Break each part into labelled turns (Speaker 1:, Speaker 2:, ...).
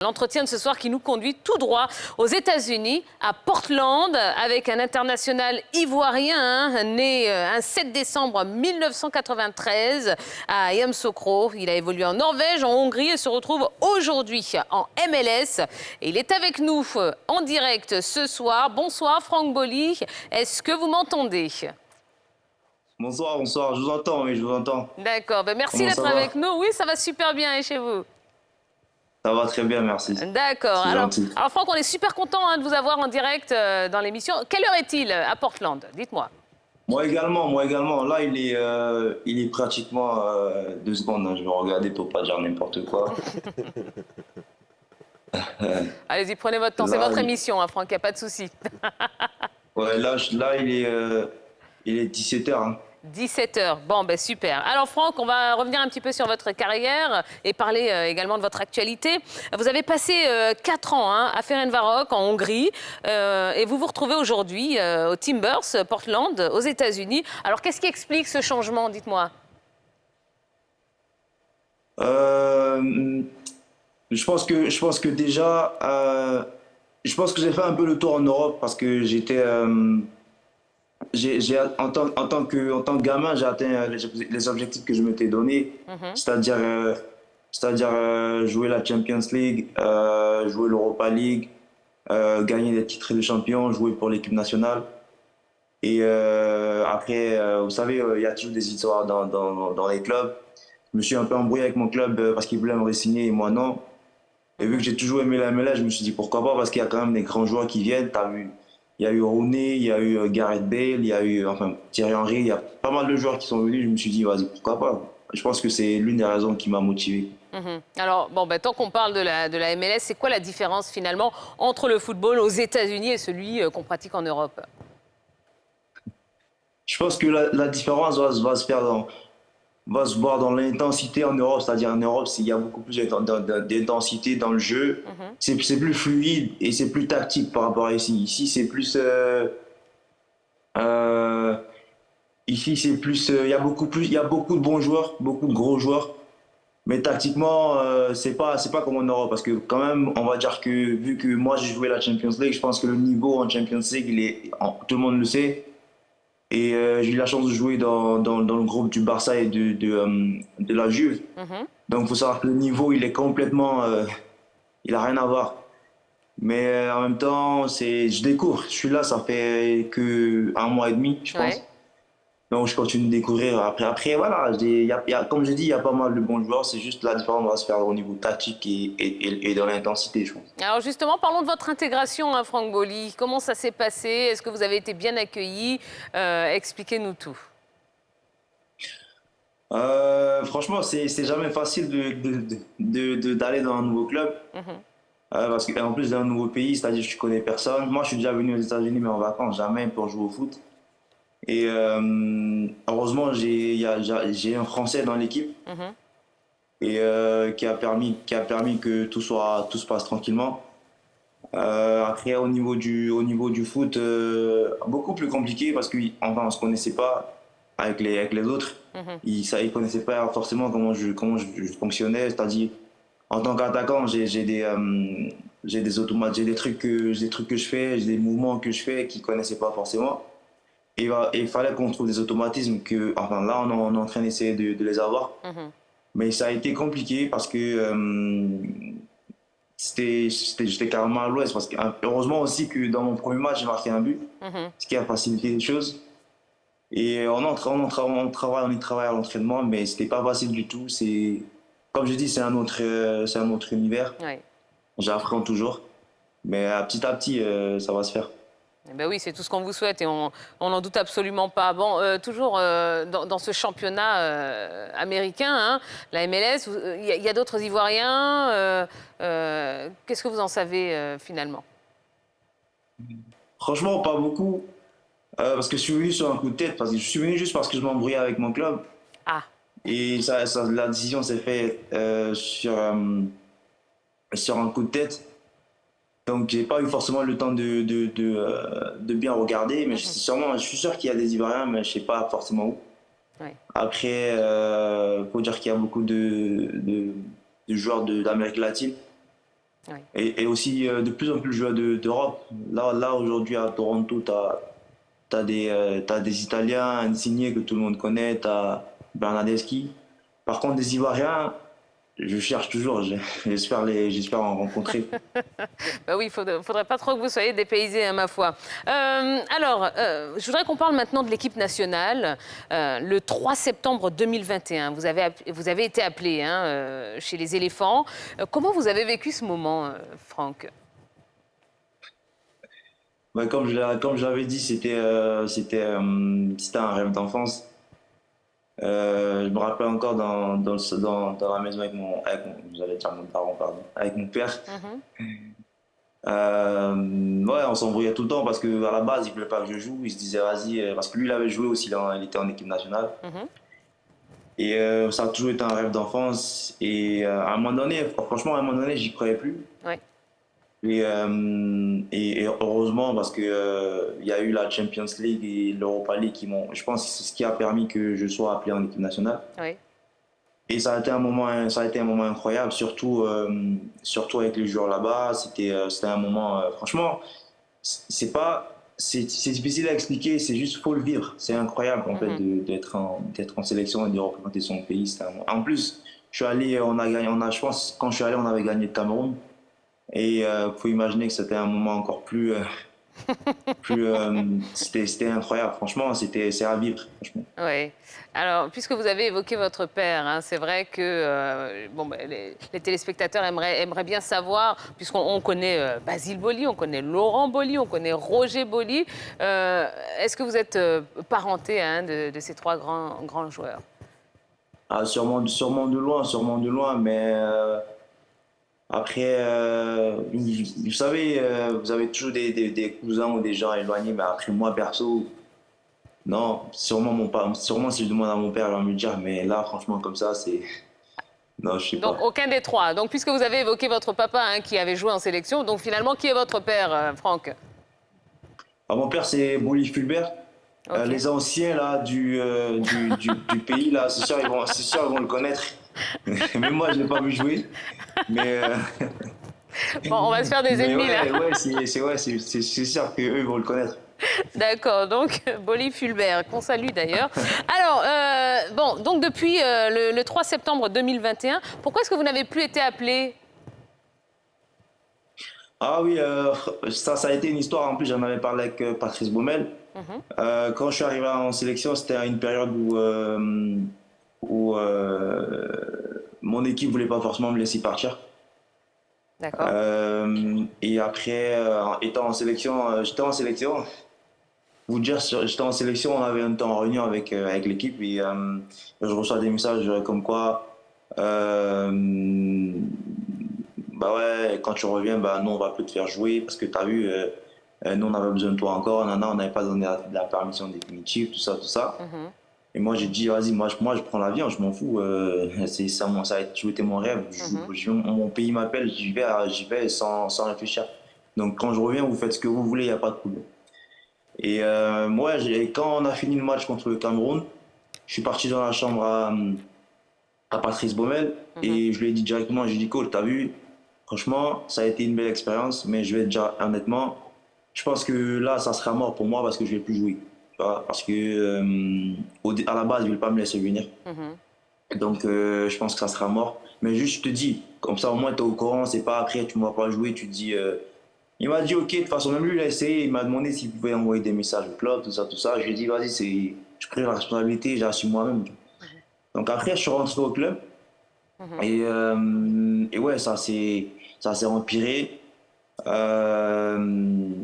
Speaker 1: L'entretien de ce soir qui nous conduit tout droit aux États-Unis, à Portland, avec un international ivoirien né un 7 décembre 1993 à Yamoussoukro. Il a évolué en Norvège, en Hongrie et se retrouve aujourd'hui en MLS. Et il est avec nous en direct ce soir. Bonsoir Franck Boly, est-ce que vous m'entendez ?
Speaker 2: Bonsoir, bonsoir, je vous entends, oui, je vous entends.
Speaker 1: D'accord, merci
Speaker 2: Comment ça
Speaker 1: d'être
Speaker 2: va?
Speaker 1: avec nous. Oui, ça va super bien et chez vous ?
Speaker 2: Ça va très bien, merci.
Speaker 1: D'accord.
Speaker 2: C'est gentil.
Speaker 1: Alors Franck, on est super content de vous avoir en direct dans l'émission. Quelle heure est-il à Portland? Dites-moi.
Speaker 2: Moi également. Là, il est pratiquement 2 secondes, hein. Je vais regarder pour pas dire n'importe quoi.
Speaker 1: Allez-y, prenez votre temps. C'est
Speaker 2: Là,
Speaker 1: votre émission, Franck, il n'y a pas de souci.
Speaker 2: ouais, là, il est 17h. Hein.
Speaker 1: 17h. Bon, ben super. Alors Franck, on va revenir un petit peu sur votre carrière et parler également de votre actualité. Vous avez passé 4 ans à Ferencváros en Hongrie et vous vous retrouvez aujourd'hui au Timbers, Portland, aux États-Unis. Alors qu'est-ce qui explique ce changement? Dites-moi.
Speaker 2: Euh, je pense que déjà, je pense que j'ai fait un peu le tour en Europe parce que en tant que gamin, j'ai atteint les objectifs que je m'étais donnés, c'est-à-dire, jouer la Champions League, jouer l'Europa League, gagner des titres de champion, jouer pour l'équipe nationale. Et après, vous savez, il y a toujours des histoires dans les clubs. Je me suis un peu embrouillé avec mon club parce qu'ils voulaient me re-signer et moi non. Et vu que j'ai toujours aimé la MLS, je me suis dit pourquoi pas, parce qu'il y a quand même des grands joueurs qui viennent. T'as vu, il y a eu Rooney, il y a eu Gareth Bale, il y a eu enfin, Thierry Henry, il y a pas mal de joueurs qui sont venus. Je me suis dit, vas-y, pourquoi pas. Je pense que c'est l'une des raisons qui m'a motivé.
Speaker 1: Alors, bon, tant qu'on parle de la MLS, c'est quoi la différence finalement entre le football aux États-Unis et celui qu'on pratique en Europe?
Speaker 2: Je pense que la différence va se faire va se voir dans l'intensité en Europe, c'est-à-dire en Europe, il y a beaucoup plus d'intensité dans le jeu. C'est plus fluide et c'est plus tactique par rapport à ici. Euh, Ici, c'est plus, il y a beaucoup de bons joueurs, beaucoup de gros joueurs. Mais tactiquement, c'est pas comme en Europe parce que quand même, on va dire que vu que moi j'ai joué la Champions League, je pense que le niveau en Champions League, tout le monde le sait. Et j'ai eu la chance de jouer dans le groupe du Barça et de la Juve. Donc il faut savoir que le niveau, il est complètement, il a rien à voir. Mais en même temps, je découvre. Je suis là, ça fait que 1 mois et demi, je pense.
Speaker 1: Ouais.
Speaker 2: Donc je continue de découvrir. Après voilà, comme je dis, il y a pas mal de bons joueurs. C'est juste la différence va se faire au niveau tactique et dans l'intensité, je pense.
Speaker 1: Alors justement, parlons de votre intégration, Franck Boly. Comment ça s'est passé? Est-ce que vous avez été bien accueilli? Expliquez-nous tout.
Speaker 2: Franchement, c'est jamais facile d'aller dans un nouveau club. Parce qu'en plus d'un nouveau pays, c'est-à-dire que je connais personne. Moi, je suis déjà venu aux États-Unis, mais en vacances, jamais pour jouer au foot. Et heureusement, j'ai un Français dans l'équipe et qui a permis que tout se passe tranquillement. Après, au niveau du foot, beaucoup plus compliqué parce qu'enfin, on se connaissait pas avec les autres. Ils connaissaient pas forcément je fonctionnais. C'est-à-dire, en tant qu'attaquant, j'ai des automates, j'ai des trucs que je fais, j'ai des mouvements que je fais qu'ils connaissaient pas forcément. Et il fallait qu'on trouve des automatismes enfin là, on est en train d'essayer de les avoir. Mais ça a été compliqué parce que j'étais carrément à l'ouest. Parce que heureusement aussi que dans mon premier match, j'ai marqué un but, ce qui a facilité les choses. Et on travaille à l'entraînement, mais c'était pas facile du tout. Comme je dis, c'est un autre univers.
Speaker 1: Ouais.
Speaker 2: J'apprends toujours. Mais petit à petit, ça va se faire.
Speaker 1: Eh ben oui, c'est tout ce qu'on vous souhaite et on n'en doute absolument pas. Bon, toujours dans ce championnat américain, la MLS, il y a d'autres Ivoiriens. Qu'est-ce que vous en savez finalement?
Speaker 2: Franchement, pas beaucoup. Parce que je suis venu sur un coup de tête. Parce que je suis venu juste parce que je m'embrouillais avec mon club.
Speaker 1: Ah,
Speaker 2: Et la décision s'est faite sur un coup de tête. Donc, j'ai pas eu forcément le temps de bien regarder. Mais je suis sûr qu'il y a des Ivoiriens, mais je sais pas forcément où.
Speaker 1: ouais.
Speaker 2: Après, faut dire qu'il y a beaucoup de joueurs d'Amérique latine.
Speaker 1: Oui.
Speaker 2: Et aussi de plus en plus de joueurs d'Europe. Là aujourd'hui à Toronto, t'as des Italiens, Insigne que tout le monde connaît, t'as Bernardeschi. Par contre, des Ivoiriens, je cherche toujours, j'espère en rencontrer.
Speaker 1: Bah oui, faudrait pas trop que vous soyez dépaysés, hein, ma foi. Je voudrais qu'on parle maintenant de l'équipe nationale. Le 3 septembre 2021, vous avez été appelé, hein, chez les éléphants. Comment vous avez vécu ce moment, Franck?
Speaker 2: Ouais, comme je l'avais dit, c'était un rêve d'enfance. Je me rappelle encore dans la maison j'allais dire mon parent, pardon, avec mon père.
Speaker 1: Mhm,
Speaker 2: Ouais, on s'embrouillait tout le temps parce que à la base, il voulait pas que je joue. Il se disait, vas-y, parce que lui, il avait joué aussi, il était en équipe nationale.
Speaker 1: mhm.
Speaker 2: Et ça a toujours été un rêve d'enfance. Et à un moment donné, franchement, à un moment donné, j'y croyais plus.
Speaker 1: Ouais,
Speaker 2: Et heureusement, parce que il y a eu la Champions League et l'Europa League je pense que c'est ce qui a permis que je sois appelé en équipe nationale.
Speaker 1: ouais.
Speaker 2: Et ça a été un moment incroyable, surtout avec les joueurs là-bas. C'était un moment, franchement, c'est difficile à expliquer, c'est juste faut le vivre. C'est incroyable en fait
Speaker 1: Mhm.
Speaker 2: d'être en sélection et de représenter son pays. En plus, je suis allé, on a gagné, je pense, quand je suis allé, on avait gagné le Cameroun. Et faut imaginer que c'était un moment encore c'était incroyable. Franchement, c'est à vivre. Franchement.
Speaker 1: Oui. Alors, puisque vous avez évoqué votre père, hein, c'est vrai que les téléspectateurs aimeraient bien savoir, puisqu'on connaît Basile Boli, on connaît Laurent Boli, on connaît Roger Boli. Est-ce que vous êtes parenté, hein, de ces trois grands joueurs?
Speaker 2: Ah, sûrement de loin, mais après, vous savez, vous avez toujours des cousins ou des gens éloignés, mais après moi perso, non, sûrement si je demande à mon père, il va me dire, mais là, franchement, comme ça, c'est. Non, je sais
Speaker 1: Donc,
Speaker 2: pas.
Speaker 1: aucun des trois. Donc, puisque vous avez évoqué votre papa, hein, qui avait joué en sélection, donc finalement, qui est votre père, Franck?
Speaker 2: Ah, mon père, c'est Bouli Fulbert.
Speaker 1: OK.
Speaker 2: Les anciens là, du pays, là, c'est sûr, ils vont le connaître. Même moi, je ne l'ai pas vu jouer. Mais,
Speaker 1: Bon, on va se faire des
Speaker 2: mais
Speaker 1: ennemis, là.
Speaker 2: c'est sûr qu'eux, ils vont le connaître.
Speaker 1: D'accord, donc Bolly Fulbert, qu'on salue d'ailleurs. Alors, donc depuis le 3 septembre 2021, pourquoi est-ce que vous n'avez plus été appelé?
Speaker 2: Ah oui, ça a été une histoire. En plus, j'en avais parlé avec Patrice Baumel.
Speaker 1: Mhm,
Speaker 2: Quand je suis arrivé en sélection, c'était une période où mon équipe voulait pas forcément me laisser partir.
Speaker 1: d'accord.
Speaker 2: Et après, étant en sélection, j'étais en sélection. Vous dire, j'étais en sélection, on avait un temps en réunion avec l'équipe et je reçois des messages comme quoi, bah ouais, quand tu reviens, bah nous on va plus te faire jouer parce que tu as vu, nous on avait besoin de toi encore, on n'avait pas donné la permission définitive, tout ça, tout ça.
Speaker 1: Mhm,
Speaker 2: Et moi j'ai dit, vas-y, moi je prends l'avion, je m'en fous, c'est ça, ça a toujours été mon rêve.
Speaker 1: mhm.
Speaker 2: Mon pays m'appelle, j'y vais sans réfléchir. Donc quand je reviens, vous faites ce que vous voulez, il n'y a pas de problème. Et moi, quand on a fini le match contre le Cameroun, je suis parti dans la chambre à Patrice Baumel
Speaker 1: Mhm,
Speaker 2: et je lui ai dit directement, je lui ai dit, coach, t'as vu, franchement, ça a été une belle expérience, mais je vais te dire honnêtement, je pense que là, ça sera mort pour moi parce que je vais plus jouer. Tu vois, parce que à la base, il ne veut pas me laisser venir.
Speaker 1: mhm.
Speaker 2: Donc, je pense que ça sera mort. Mais juste, je te dis, comme ça, au moins, tu es au courant. C'est pas après, tu ne vas pas jouer, tu te dis. Il m'a dit, ok, de toute façon, même lui, il a essayé. Il m'a demandé s'il pouvait envoyer des messages au club, tout ça, tout ça. Je lui ai dit, vas-y, je prends la responsabilité, j'assume moi-même. Donc, après, je suis rentré au club. Et ouais, ça s'est empiré.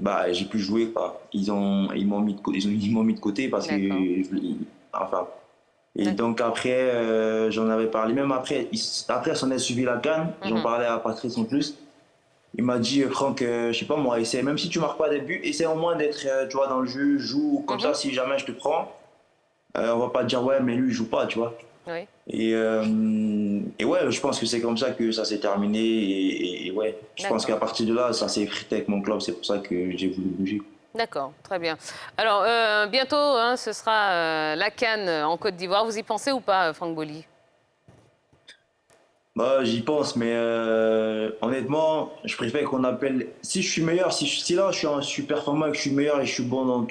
Speaker 2: Bah, j'ai pu jouer, quoi. Ils m'ont mis ils m'ont mis de côté parce que,
Speaker 1: D'accord,
Speaker 2: enfin. Et
Speaker 1: d'accord.
Speaker 2: donc après, j'en avais parlé. Même après, après, s'en est suivi la CAN. J'en
Speaker 1: Mhm,
Speaker 2: parlais à Patrice en plus. Il m'a dit, Franck, je sais pas moi, essaie, même si tu marques pas des buts, essaie au moins d'être, tu vois, dans le jeu, joue, comme ça,
Speaker 1: mhm.
Speaker 2: si jamais je te prends, on va pas te dire, ouais, mais lui, il joue pas, tu vois.
Speaker 1: Oui,
Speaker 2: Et ouais, je pense que c'est comme ça que ça s'est terminé. Et ouais, je pense qu'à
Speaker 1: d'accord.
Speaker 2: partir de là, ça s'est effrité avec mon club. C'est pour ça que j'ai voulu bouger.
Speaker 1: D'accord, très bien. Alors, bientôt, hein, ce sera la CAN en Côte d'Ivoire. Vous y pensez ou pas, Franck Boli?
Speaker 2: Bah, j'y pense, mais honnêtement, je préfère qu'on appelle. Si je suis meilleur, si là je suis performant et que je suis meilleur et je suis bon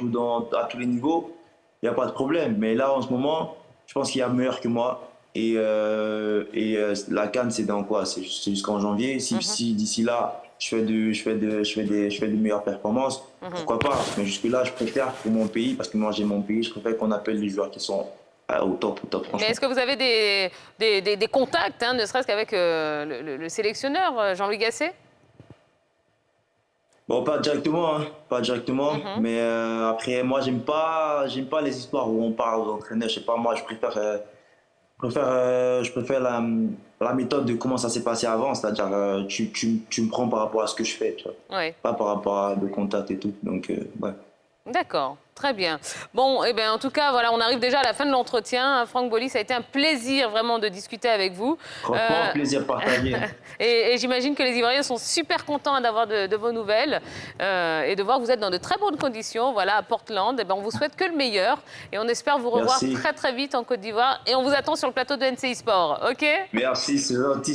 Speaker 2: à tous les niveaux, il n'y a pas de problème. Mais là, en ce moment, je pense qu'il y a meilleur que moi. La CAN, c'est dans quoi? C'est jusqu'en janvier. Si d'ici là, je fais de meilleures performances, pourquoi pas? Mais jusque-là, je préfère pour mon pays, parce que moi j'ai mon pays, je préfère qu'on appelle les joueurs qui sont au top,
Speaker 1: Mais
Speaker 2: franchement.
Speaker 1: est-ce que vous avez des contacts, hein, ne serait-ce qu'avec le sélectionneur, Jean-Louis Gasset?
Speaker 2: Bon, pas directement, hein, pas directement, mais après, moi, j'aime pas les histoires où on parle aux entraîneurs. Je sais pas, moi, je préfère la méthode de comment ça s'est passé avant, c'est-à-dire, tu me prends par rapport à ce que je fais, tu vois,
Speaker 1: Oui.
Speaker 2: pas par rapport à de contact et tout. Donc, ouais.
Speaker 1: D'accord, très bien. Bon, eh bien, en tout cas, voilà, on arrive déjà à la fin de l'entretien. Franck Boly, ça a été un plaisir vraiment de discuter avec vous.
Speaker 2: Franchement, plaisir partagé.
Speaker 1: Et j'imagine que les Ivoiriens sont super contents d'avoir de vos nouvelles et de voir que vous êtes dans de très bonnes conditions, voilà, à Portland. Eh bien, on vous souhaite que le meilleur et on espère vous revoir
Speaker 2: Merci.
Speaker 1: très très vite en Côte d'Ivoire. Et on vous attend sur le plateau de NCI Sport, ok?
Speaker 2: Merci, c'est gentil.